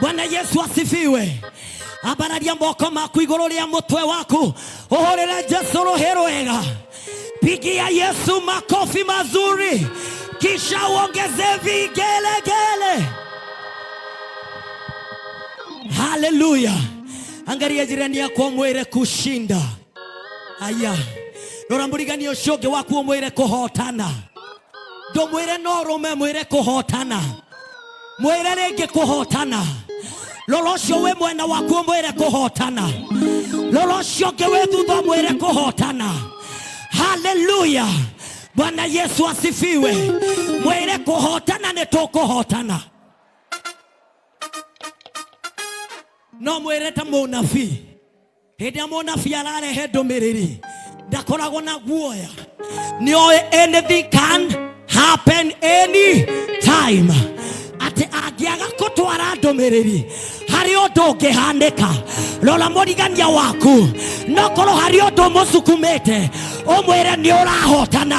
Bwana Yesu asifiwe. Abararia moko maku iguru ria mutwe waku. Ohorera Jesu rohero wega. Pigia Yesu makofi mazuri. Kisha uongeze vigelegele. Hallelujah. Angalia jirani yako mwere kushinda. Aya. Rora murigani oshoge waku mwere kuhotana. Do mwere norume mwere kuhotana. Mwere rege kuhotana. Lolosho we mwena waku mwere kuhotana. Lolosho gewe thutha mwere kuhotana. Hallelujah. Bwana Yesu asifiwe. Mwere kuhotana ne tukuhotana. No mwere ta munafi. Hedi ya munafi alare hedo miriri. Dakorago na guoya. Nio anything can happen any time. Ate agiaga kutwara ndomereri hari ondo ngihaneka. Lola morigania waku nokoro hari ondo musukumete omwere ni urahotana.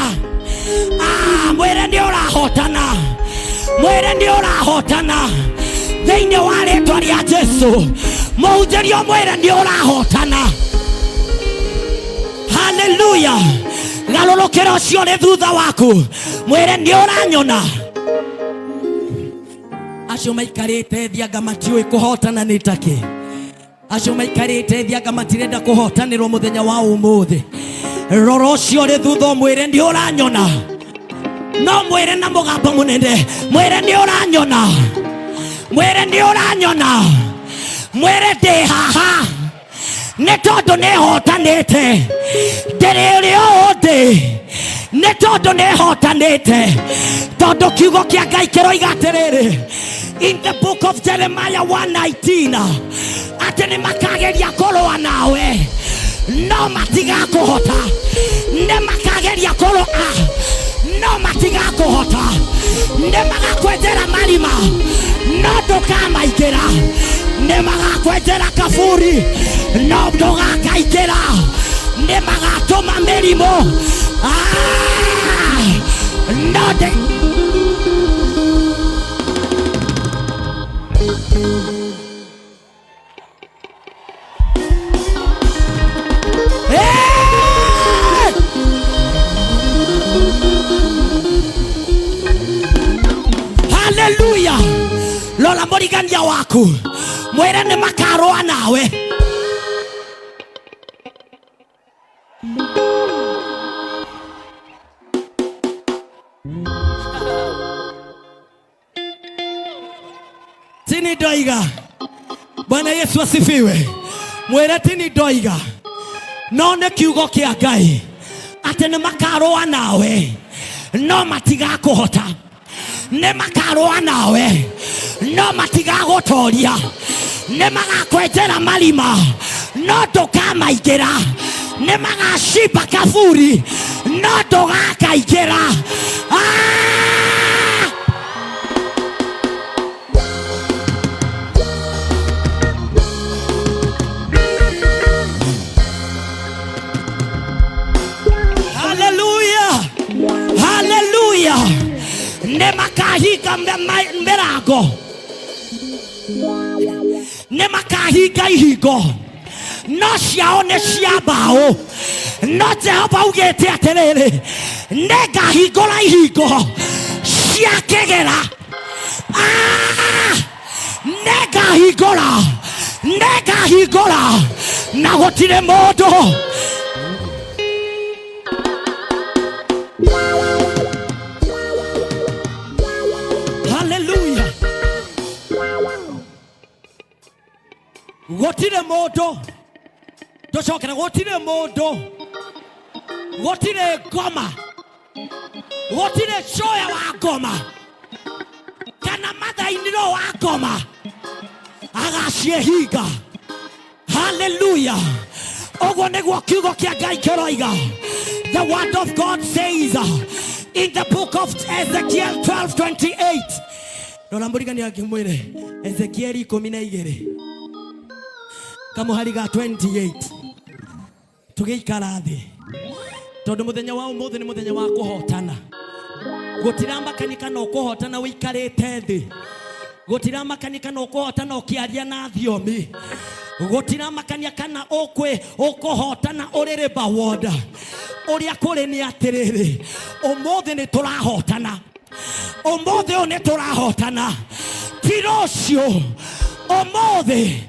Mwere ni urahotana. Mwere ni urahotana. Theine wa ritwa ria Jesu muhunjirio mwere ni urahotana. Hallelujah. Galolokera ucio ri thutha waku mwere ni uranyona. Acio maikarite thianga matiui kuhotana nitake. Acio maikarite thianga matirenda kuhotanirwo muthenya wa umuthi. Roro ucio ri thutha mwere ni uranyona. No mwere na mugambo munene mwere ni uranyona. Mwere ni uranyona. Mwere ndi haha ne tondu ne hotanite. Ndiri undi ne tondu ne hotanite. Tondu kiugo kia Ngai kiroiga atiriri in the book of Jeremiah 1:19 ati ni makageria kurua nawe no matigakuhota. Ne makageria kurua no matigakuhota. Ne magakwenjera marima no ndukamaingĩra. Ne magakwenjera kaburi no ndugakaingĩra. Ne magatũma mĩrimũ no Hallelujah. Lola morigania waku mwere ni makarua nawe. Tini doiga. Bwana Yesu asifiwe. Mwere tini doiga. None kiugo kia Ngai ati ni makarua nawe no matigakuhota. Ne makarua nawe no matigagutoria. Ne magakwenjera marima no ndukamaingĩra. Ne magacimba kaburi no ndugakaingĩra. Hallelujah. Hallelujah. Ne makahinga mirago. Ne makahinga ihingo no ciao ne cia mbao. No Jehova ugite atiriri ne ngahingũra ihingo cia kĩgera. Ne ngahingũra na gũtirĩ mũndũ. Hallelujah. Gotire modo. Doshokera gotire modo. Gotire goma. Gotire choya wa goma. Kana mada iniro wa goma. Agashehiga. Hallelujah. Ogwanegwa kiugo kia Ngai kiroiga. The word of God says in the book of Ezekiel 12:28. Nolamburigani akimwire Ezekiel 12. Kamuhari ga 28. Tugeikara thi. Tondu muthenya wa umuthi ni muthenya wa kuhotana. Gutiramba kanika no kuhotana wikarite thi. gutira makania kana ukohotana ukiaria na thiomi, gutira makania kana ukohotana urire bawoda. Uria kuri ni atiriri, umuthi ni turahotana, umuthi ni turahotana. Tirocio umuthi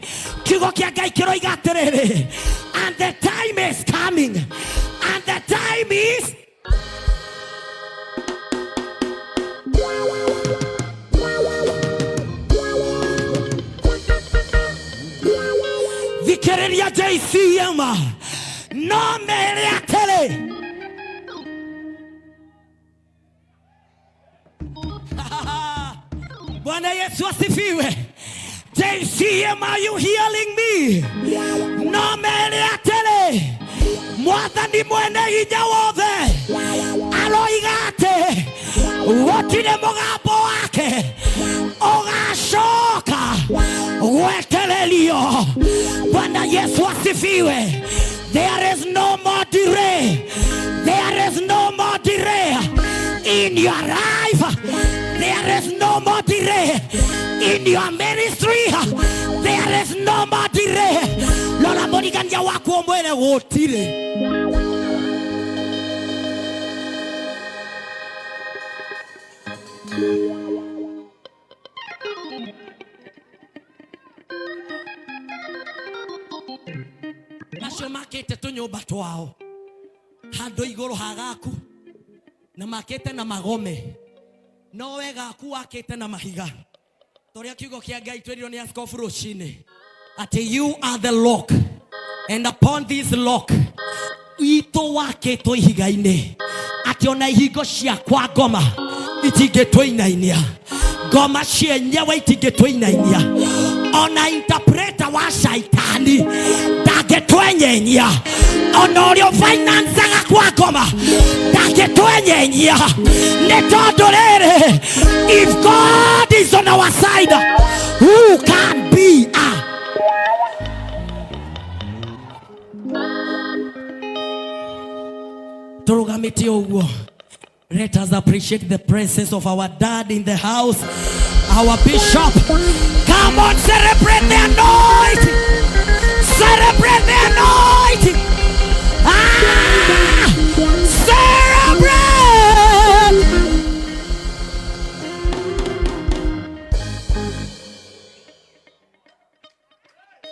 kiugo kia Ngai kiroiga atiriri, and the time is coming, and the time is Vikereria JCM no mere atele. Bwana Yesu asifiwe. JCM, are you hearing me? No mere atele. Mwathani mwene hinya wothe aroigate wotire mugambo wake ugacoka gweterelio. Bwana Yesu asifiwe. There is no more delay. There is no more delay in your life. There is no more delay in your ministry. There is no more delay. Lola morigania wako mwene gutire. Nacio makete tunyumba twao handu iguru hagaku na makete na magome, no wega aku wakete na mahiga. Toria kiugo kia Ngai twerirwo ni askofu rucini ati you are the lock, and upon this lock ito waketwo ihiga-ini, ati ona ihingo ciakwa ngoma itingitwinainia, ngoma cienyewe itingitwinainia, ona interpreter wa shaitani ndangitwenyenya, ona urio finance agakwa ngoma ndangitwenyenya. Ni tondu riri, if God is on our side, who can be turugamite uguo. Let us appreciate the presence of our dad in the house, our bishop. Come on, celebrate the anointing. Celebrate the anointing. Celebrate.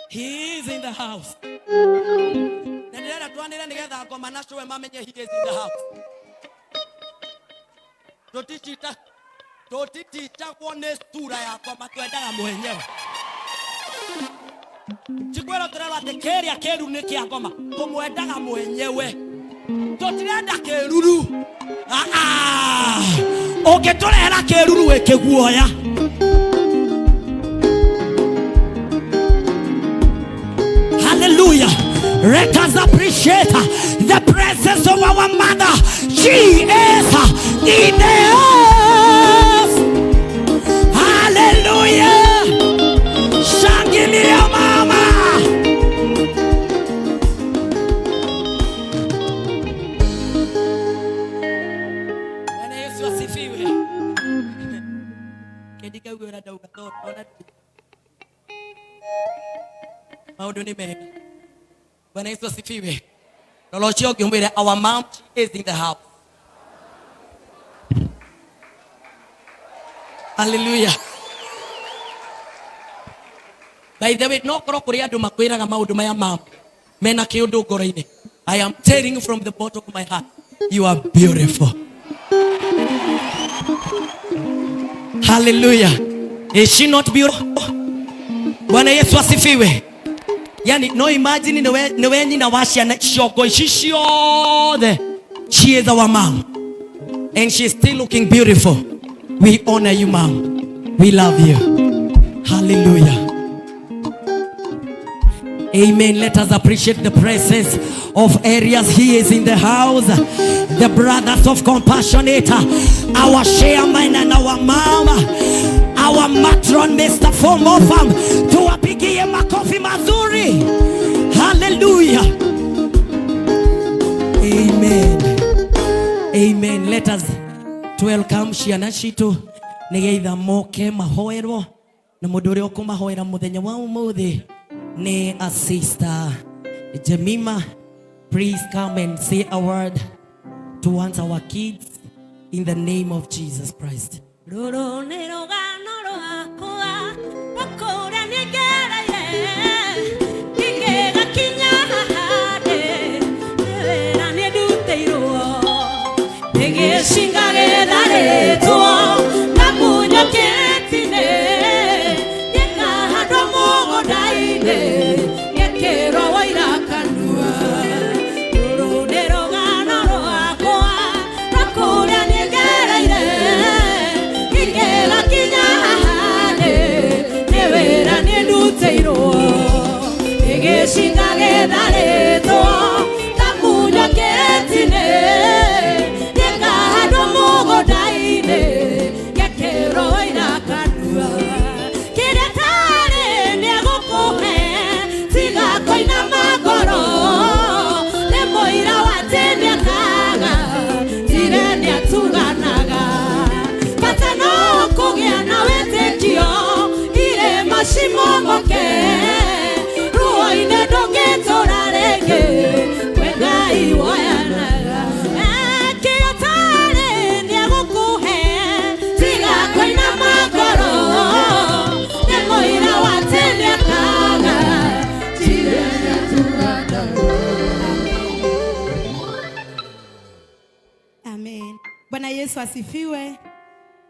He is in the house. He is in the house. Totitita kuone sura yako matwendaga mwenyewe. Chikwera tureba tekeria keru ni kia ngoma tumwendaga mwenyewe. Totirenda keruru. Ungiturehera keruru wikiguoya. Hallelujah. Let us appreciate the presence of our mother. She is in the house. Hallelujah. Shangilia mama. Bwana Yesu asifiwe. Kedika uwe na dauka to. Maundu ni mengi. Bwana Yesu asifiwe. Lolochio kiumbile, our mom is in the house. Hallelujah. By the way, no koro kuri andu makwiraga maundu maya mom mena kiundu ngoro-ini. I am telling you from the bottom of my heart, you are beautiful. Hallelujah. Is she not beautiful? Bwana Yesu asifiwe. Yani no imagine ni wenyi na washi na shoko ishiothe. She is our mom and she is still looking beautiful. We honor you, mom. We love you. Hallelujah. Amen. Let us appreciate the presence of areas. He is in the house. The brothers of Compassionate, our chairman and our mom, our matron, Mr. Fomofam, tuwapigie makofi mazuri. Hallelujah. Amen. Amen. Let us welcome Shiana Shitu. Nigeitha moke mahoerwo na mundu uria ukumahoera muthenya wa umuthi ni a sister Jemima. Please come and say a word towards our kids in the name of Jesus Christ. Bwana Yesu asifiwe.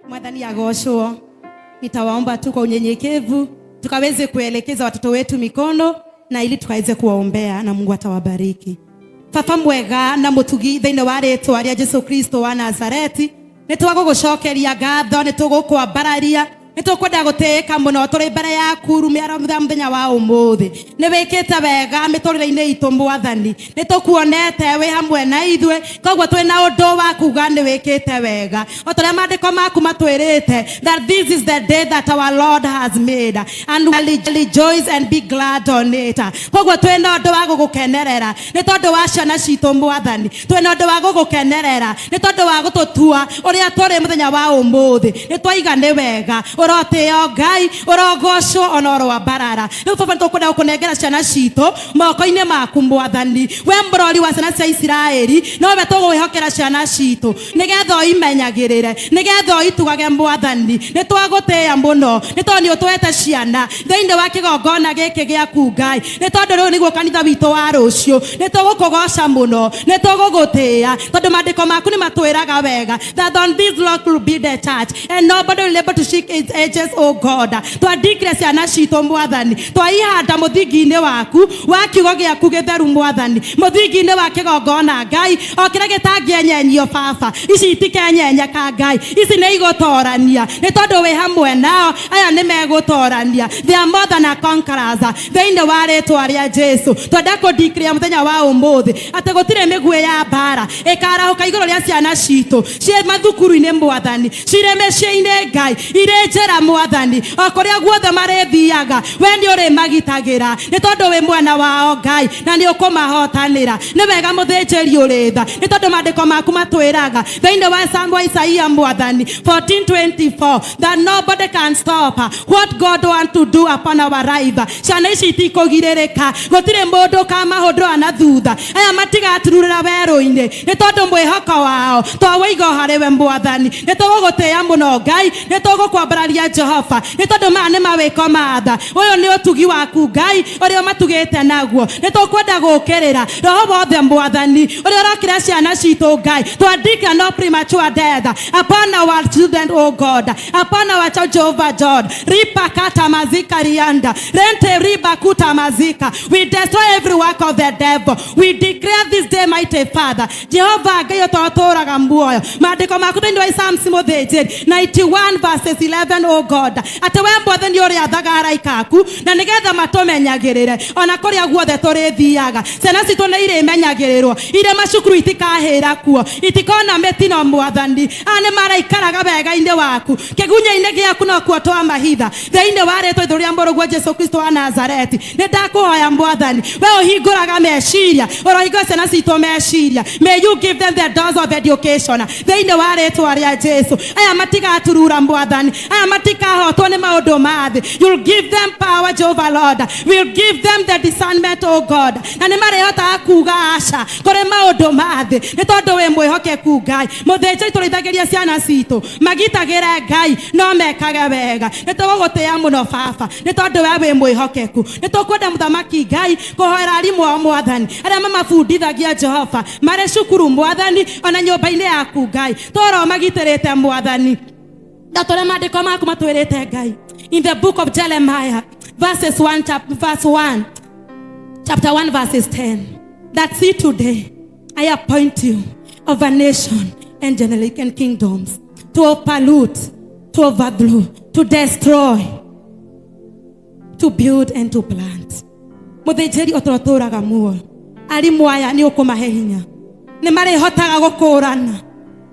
Mwadhani agoshwo. Nitawaomba tu kwa unyenyekevu tukaweze kuelekeza watoto wetu mikono na ili tukaweze kuwaombea na Mungu atawabariki. Papa mwega na mutugi thĩinĩ wa rĩĩtwa rĩa Jesu Kristo wa Nazareti, nĩtwagũgũcokeria ngatho, nĩtũgũkwambararia, nĩtũkwenda gũtĩĩka mũno tũrĩ mbere yaku rumĩara mũthenya wa ũmũthĩ. Nĩwĩkĩte wega mĩtũrĩre-inĩ itũ Mwathani, nĩtũkuonete wĩ hamwe na ithuĩ, koguo twĩna ũndũ wa kuga nĩwĩkĩte wega. O tũrĩa maandĩko maku matwĩrĩte that this is the day that our Lord has made and we rejoice and be glad on it. Koguo twĩna ũndũ wa gũgũkenerera nĩ tondũ wa ciana citũ Mwathani, twĩna ũndũ wa gũgũkenerera nĩ tondũ wa gũtũtua ũrĩa tũrĩ mũthenya wa ũmũthĩ. Nĩtwaiga nĩ wega uroteo Ngai, urogocwo ona urwambarara. Rĩu Baba nĩtũkwenda gũkũnengera ciana citũ moko-inĩ maku Mwathani. We mũrori wa ciana cia Isiraeli, nowe tũgwĩhokera ciana citũ nĩgetha imenyagĩrĩre, nĩgetha itugage Mwathani. Nĩtwagũtĩĩa mũno nĩ tondũ nĩũtwete ciana thĩinĩ wa kĩgongona gĩkĩ gĩaku Ngai. Nĩ tondũ rĩu nĩguo kanitha witũ wa rũciũ. Nĩtũgũkũgoca mũno, nĩtũgũgũtĩĩa tondũ maandĩko maku nĩmatwĩraga wega that on this Lord will be the church and nobody will be able to shake its edges, oh God. Twadikire ciana citũ Mwathani, twaihanda mũthingi-inĩ waku wa kiugo gĩaku gĩtheru Mwathani, mũthingi-inĩ wa kĩgongona Ngai, o kĩrĩa gĩtangĩenyenyio Baba. Ici itikenyenyeka Ngai, ici nĩ igũtorania nĩ tondũ wĩ hamwe nao. Aya nĩ megũtorania, they are more than a conquerors thĩinĩ wa rĩĩtwa rĩa Jesu. Twenda kũdikire mũthenya wa ũmũthĩ atĩ gũtirĩ mĩguĩ ya mbara ĩkarahũka igũrũ rĩa ciana citũ ciĩ mathukuru-inĩ Mwathani, cirĩ mĩciĩ-inĩ Ngai, irĩ njĩra Mwathani, o kũrĩa guothe marethiaga we nĩ ũrĩmagitagĩra nĩ tondũ wĩ mwena wao Ngai na nĩ ũkũmahotanĩra. Nĩ wega mũthĩnjĩri ũrĩ tha nĩ tondũ maandĩko maku matwĩraga thĩinĩ wa Psalm wa Isaia Mwathani 14:24 that nobody can stop what God wants to do upon our life. Ciana ici itikũgirĩrĩka, gũtirĩ mũndũ kamahũndũra na thutha. Aya matigaturũrĩra werũ-inĩ nĩ tondũ mwĩhoko wao twawĩiga harĩ we Mwathani. Nĩ tũgũgũtĩĩa mũno Ngai, nĩ tũgũkwambararia Jehova nĩ tondũ maya nĩ mawĩko ma tha. Ũyũ nĩ ũtugi waku Ngai ũrĩa matugĩte naguo. Nĩ tũkwenda gũũkĩrĩra roho wothe Mwathani ũrĩa ũrokĩra ciana citũ Ngai. Twandika no premature death upon our children, oh God, upon our child Jehovah God. Ripa kata mazika rianda rente riba kuta mazika. We destroy every work of the devil. We declare this day, mighty Father Jehovah Ngai ũtũtũraga muoyo. Maandĩko maku thĩinĩ wa Psalms mũthĩnjĩri 91 verses 11, oh God, atĩ we Mwathani ũrĩa athaga araika aku na nĩgetha matũmenyagĩrĩre ona kũrĩa guothe tũrĩthiaga. Ciana citũ nĩ irĩmenyagĩrĩrwo, irĩ macukuru itikahĩra kuo, itikona mĩtino Mwathani. Nĩ maraikaraga wega-inĩ waku, kĩgunya-inĩ gĩaku no kuo twamahitha thĩinĩ wa rĩĩtwa itũ rĩa mũrũguo Jesu Kristo wa Nazareti. Nĩ ndakũhoya Mwathani, we ũhingũraga meciria, ũrohingũra ciana citũ meciria. May you give them the doors of education thĩinĩ wa rĩĩtwa rĩa Jesu. Aya matigaturura Mwathani, aya na matikahotwo ni maundu mathi. You'll give them power, Jehovah Lord. We'll give them the discernment, oh God. Na ni marehota kuga aca kore maundu mathi ni tondu we mwihokeku Ngai. Muthinjiri turithagiria ciana citu magitagire Ngai no mekage wega. Ni tugugutia muno baba ni tondu we mwihokeku. Ni tukwenda muthamaki Ngai kuhoera arimu a Mwathani aria mamabundithagia Jehova mare cukuru Mwathani ona nyumba-ini yaku Ngai. Toro magitirite Mwathani ndatore maandiko maku matwirite Ngai. In the book of Jeremiah verse 1 chapter 1 verses 10, that see today I appoint you over nation and generation kingdoms to pollute, to overthrow, to destroy, to build and to plant. Muthinjiri otorotoraga muo arimu aya ni ukumahe hinya, ni marihotaga gukurana,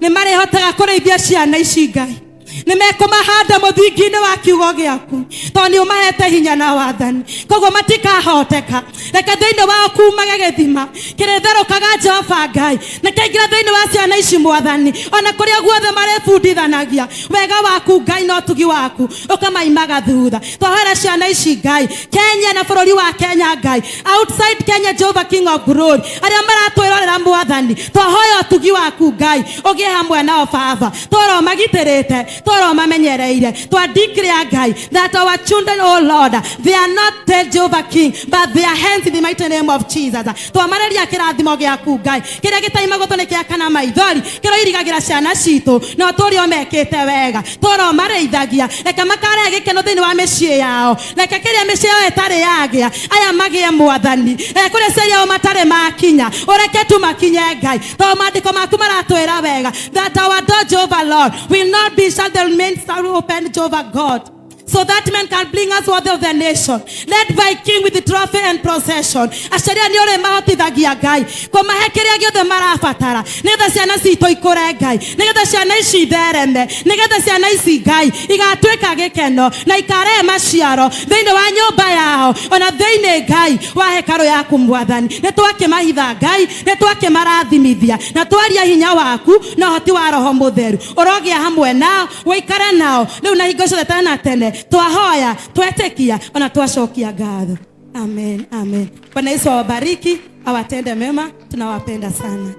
ni marihotaga kureithia ciana ici Ngai, ni mekumahanda muthingi-ini wa kiugo giaku to ni umahete hinya na wathani. Koguo matikahoteka reke thiini wao kumage githima kiretherukaga Jehova Ngai na kaingira thiini wa ciana ici Mwathani ona kuria guothe marebundithanagia wega waku Ngai no tugi waku ukamaimaga thutha. Twahoera ciana ici Ngai Kenya na bururi wa Kenya Ngai, outside Kenya Jehovah King of Glory aria maratwirorera Mwathani twahoya tugi waku Ngai ugie hamwe nao baba. Toro magitirite, toro mamenyereire, twa declare Ngai that our children, oh Lord, they are not dead Jehovah King, but they are hands in the mighty name of Jesus. Twamareria kirathimo giaku Ngai kiria gitaima gutonekia kana maithori kiro irigagira ciana citu no turio mekite wega toro mareithagia reke makare gikeno thiini wa micii yao, reke kiria micii yao etari yagia aya magie Mwathani kuria ciria o matare makinya ureke tu makinye Ngai. To maandiko maku maratwira wega that our door Jehovah Lord will not be shut, the remain open Jehovah God, so that men can bring us worthy of the nation, led by king with the trophy and procession. Asheria ni ore mahotithagia Ngai kwa mahekeria giothe marabatara nigetha ciana citu ikure Ngai, nigetha ciana ici thereme, nigetha ciana ici Ngai igatwika gikeno na ikare maciaro thiini wa nyumba yao ona thiini Ngai wa hekalu yaku Mwathani. Ni twakimahitha Ngai, ni twakimarathimithia na twaria hinya waku na hoti wa Roho Mutheru urogia hamwe nao wikare nao riu na hingo ciothe tene na tene. Twahoya, twetekia, ona twashokia ngatho. Amen, amen. Bwana Yesu awabariki, awatende mema, tunawapenda sana.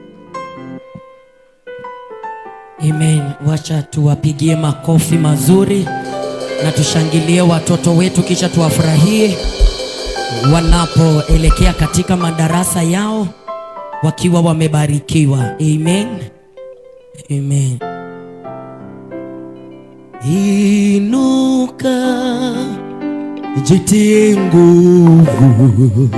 Amen. Wacha tuwapigie makofi mazuri na tushangilie watoto wetu kisha tuwafurahie wanapoelekea katika madarasa yao wakiwa wamebarikiwa. Amen. Amen. Inuka jitie nguvu.